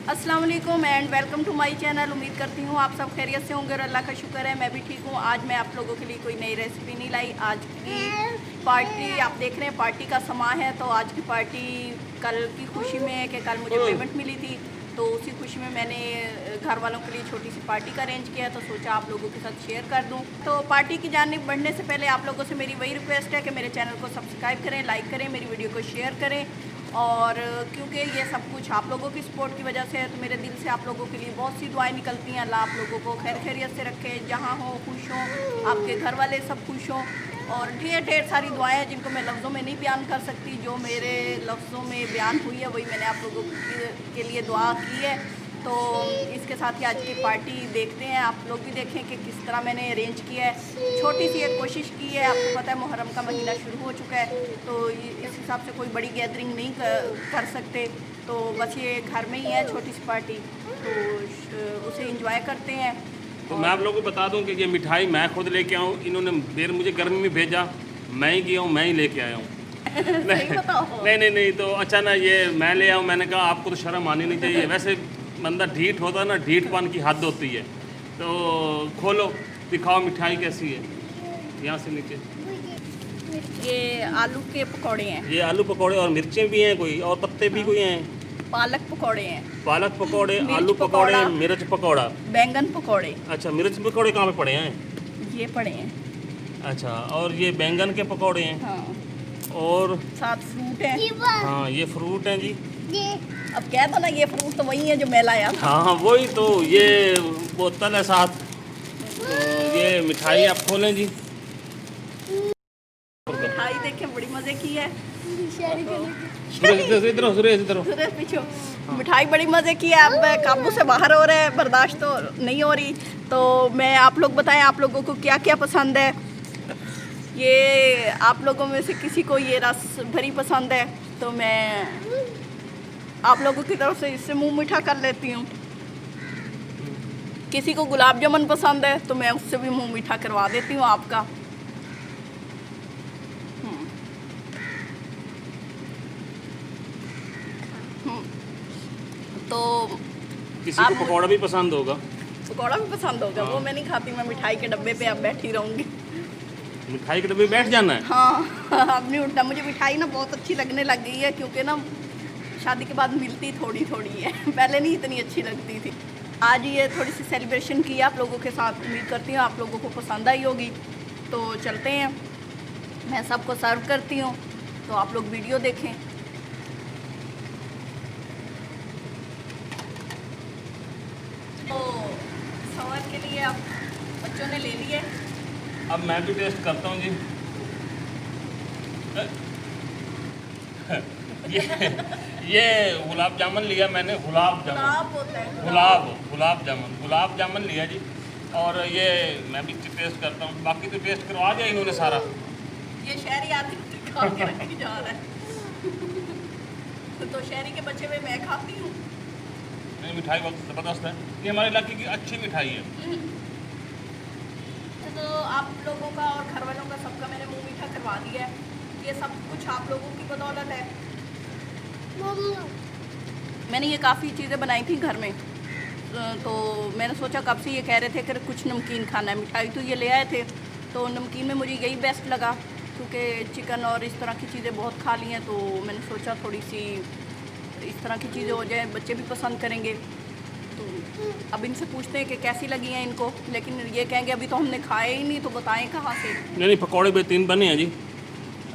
अस्सलाम वालेकुम and welcome to my channel. उम्मीद करती हूँ आप सब खैरियत से होंगे और अल्लाह का शुक्र है मैं भी ठीक हूँ। आज मैं आप लोगों के लिए कोई नई रेसिपी नहीं लाई। आज की पार्टी आप देख रहे हैं, पार्टी का समा है। तो आज की पार्टी कल की खुशी में है कि कल मुझे पेमेंट मिली थी, तो उसी खुशी में मैंने घर वालों के लिए छोटी सी पार्टी का अरेंज किया, तो सोचा आप लोगों के साथ शेयर कर दूं। तो पार्टी की जानिब बढ़ने से पहले आप लोगों से मेरी वही रिक्वेस्ट है कि मेरे चैनल को सब्सक्राइब करें, लाइक करें, मेरी वीडियो को शेयर करें। और क्योंकि ये सब कुछ आप लोगों की सपोर्ट की वजह से है, तो मेरे दिल से आप लोगों के लिए बहुत सी दुआएं निकलती हैं। अल्लाह आप लोगों को खैर खैरियत से रखे, जहाँ हो खुश हों, आपके घर वाले सब खुश हों। और ढेर ढेर सारी दुआएं हैं जिनको मैं लफ्ज़ों में नहीं बयान कर सकती। जो मेरे लफ्ज़ों में बयान हुई है वही मैंने आप लोगों के लिए दुआ की है। तो इसके साथ ही आज की पार्टी देखते हैं, आप लोग भी देखें कि किस तरह मैंने अरेंज किया है। छोटी सी एक कोशिश की है, आपको पता है मुहर्रम का महीना शुरू हो चुका है, तो इस हिसाब से कोई बड़ी गैदरिंग नहीं कर सकते। तो बस ये घर में ही है छोटी सी पार्टी, तो उसे इंजॉय करते हैं। तो मैं आप लोगों को बता दूं कि ये मिठाई मैं खुद लेके आऊँ, इन्होंने देर मुझे गर्मी में भेजा, मैं ही गया हूँ, मैं ही लेके आया हूँ। नहीं तो अच्छा ना, ये मैं ले आऊँ, मैंने कहा आपको तो शर्म आनी नहीं चाहिए। वैसे बंदा ढीठ होता है ना, ढीठपन की हद होती है। तो खोलो दिखाओ मिठाई कैसी है, यहाँ से नीचे। ये आलू के पकौड़े हैं, ये आलू पकौड़े और मिर्चें भी हैं कोई, और पत्ते भी कोई हैं। पालक पकौड़े हैं, पालक पकौड़े, मिर्च आलू पकौड़े, पकौड़ा, मिर्च पकौड़ा, बैंगन पकौड़े। अच्छा मिर्च पकौड़े कहाँ पे पड़े हैं? ये पड़े हैं। अच्छा, और ये बैंगन के पकौड़े हैं। हाँ, और साथ फ्रूट है। हाँ ये फ्रूट हैं जी। अब कह दो ना, ये फ्रूट तो वही है जो मैं लाया था। हाँ वही तो, ये बोतल है साथ। तो ये मिठाई आप खोलें जी। मिठाई देखें, बड़ी मज़े की है। सुरेश इधर सुरेश पीछे। मिठाई बड़ी मज़े की है, अब काबू से बाहर हो रहा है, बर्दाश्त तो नहीं हो रही। तो मैं आप लोग बताएं आप लोगों को क्या क्या पसंद है। ये आप लोगों में से किसी को ये रस भरी पसंद है तो मैं आप लोगों की तरफ से इससे मुंह मीठा कर लेती हूँ। किसी को गुलाब जामुन पसंद है तो मैं उससे भी मुंह मीठा करवा देती हूँ आपका। तो किसी को पकौड़ा भी पसंद होगा। पकौड़ा भी पसंद होगा। वो मैं नहीं खाती, मैं मिठाई के डब्बे पे अब बैठी रहूँगी। मिठाई के डब्बे बैठ जाना है। हाँ अब नहीं उठना। मुझे मिठाई ना बहुत अच्छी लगने लग गई है, क्योंकि ना शादी के बाद मिलती थोड़ी थोड़ी है, पहले नहीं इतनी अच्छी लगती थी। आज ये थोड़ी सी सेलिब्रेशन की आप लोगों के साथ, उम्मीद करती हूँ आप लोगों को पसंद आई होगी। तो चलते हैं, मैं सबको सर्व करती हूँ, तो आप लोग वीडियो देखें। तो सवाल के लिए अब बच्चों ने ले लिए, अब मैं भी टेस्ट करता हूँ जी। ये गुलाब जामुन लिया मैंने, गुलाब जामुन लिया जी। और ये मैं भी टेस्ट करता हूँ, बाकी तो टेस्ट करवा दिया इन्होंने सारा। ये शहरी आदमी खा के रखी जा रहा है। तो शहरी के बचे हुए मैं खाती हूँ। मिठाई बहुत ज़बरदस्त है, ये हमारे इलाके की अच्छी मिठाई है। तो आप लोगों का और घर वालों का सबका मैंने मुंह मीठा करवा दिया है। ये सब कुछ आप लोगों की बदौलत है। मैंने ये काफ़ी चीज़ें बनाई थी घर में, तो मैंने सोचा कब से ये कह रहे थे कि कुछ नमकीन खाना है। मिठाई तो ये ले आए थे, तो नमकीन में मुझे यही बेस्ट लगा, क्योंकि चिकन और इस तरह की चीज़ें बहुत खा ली हैं। तो मैंने सोचा थोड़ी सी इस तरह की चीज़ें हो जाए, बच्चे भी पसंद करेंगे। तो अब इनसे पूछते हैं कि कैसी लगी हैं इनको, लेकिन ये कहेंगे अभी तो हमने खाए ही नहीं, तो बताएं कहाँ से। नहीं पकौड़े बेहतरीन बने हैं जी।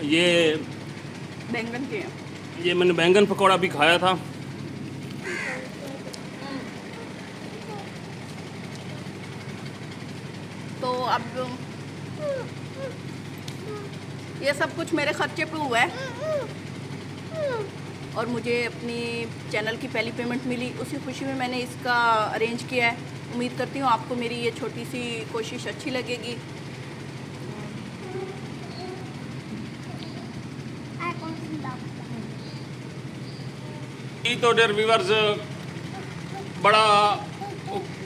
ये बैंगन के हैं। ये मैंने बैंगन पकौड़ा भी खाया था। तो अब ये सब कुछ मेरे खर्चे पे हुआ है, और मुझे अपनी चैनल की पहली पेमेंट मिली, उसी खुशी में मैंने इसका अरेंज किया है। उम्मीद करती हूँ आपको मेरी ये छोटी सी कोशिश अच्छी लगेगी। तो डियर व्यूअर्स, बड़ा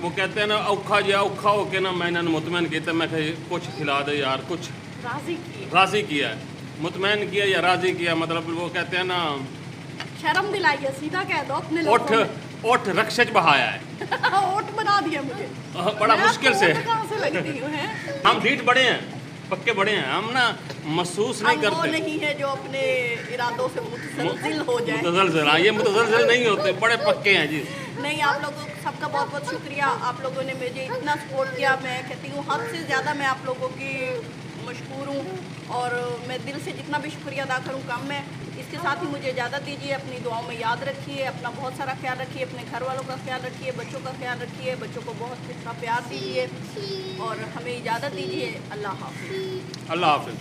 वो कहते हैं ना, औखा होके ना मैं इन्होंने मुतमैन किया, मैं कुछ खिला दे यार, कुछ राज़ी किया है। मुतमैन किया या राज़ी किया, मतलब वो कहते हैं ना, शर्म दिलाई है, सीधा कह दो अपने उठ ओठ रक्षच बहाया है। ओट बना दिया मुझे। बड़ा मैं मुश्किल से। आपको ओट कहाँ से लगती हूँ, हैं? हम ढीठ बड़े हैं, पक्के बड़े हैं हम ना, महसूस नहीं हम वो करते। नहीं है जो अपने इरादों से मुतज़लज़िल हो जाए। मुतज़लज़िल, हाँ, ये मुतज़लज़िल नहीं होते, बड़े पक्के हैं जी। नहीं, आप लोगों सबका बहुत बहुत शुक्रिया। आप लोगों ने मुझे इतना सपोर्ट किया, मैं कहती हूँ हद से ज़्यादा मैं आप लोगों की मशकूर हूँ और मैं दिल से जितना भी शुक्रिया अदा करूँ कम है। इसके साथ ही मुझे इजाज़त दीजिए, अपनी दुआओं में याद रखिए, अपना बहुत सारा ख्याल रखिए, अपने घर वालों का ख्याल रखिए, बच्चों का ख्याल रखिए, बच्चों को बहुत अच्छा प्यार दीजिए और हमें इजाज़त दीजिए। अल्लाह हाफ़िज़। अल्लाह हाफ़िज़।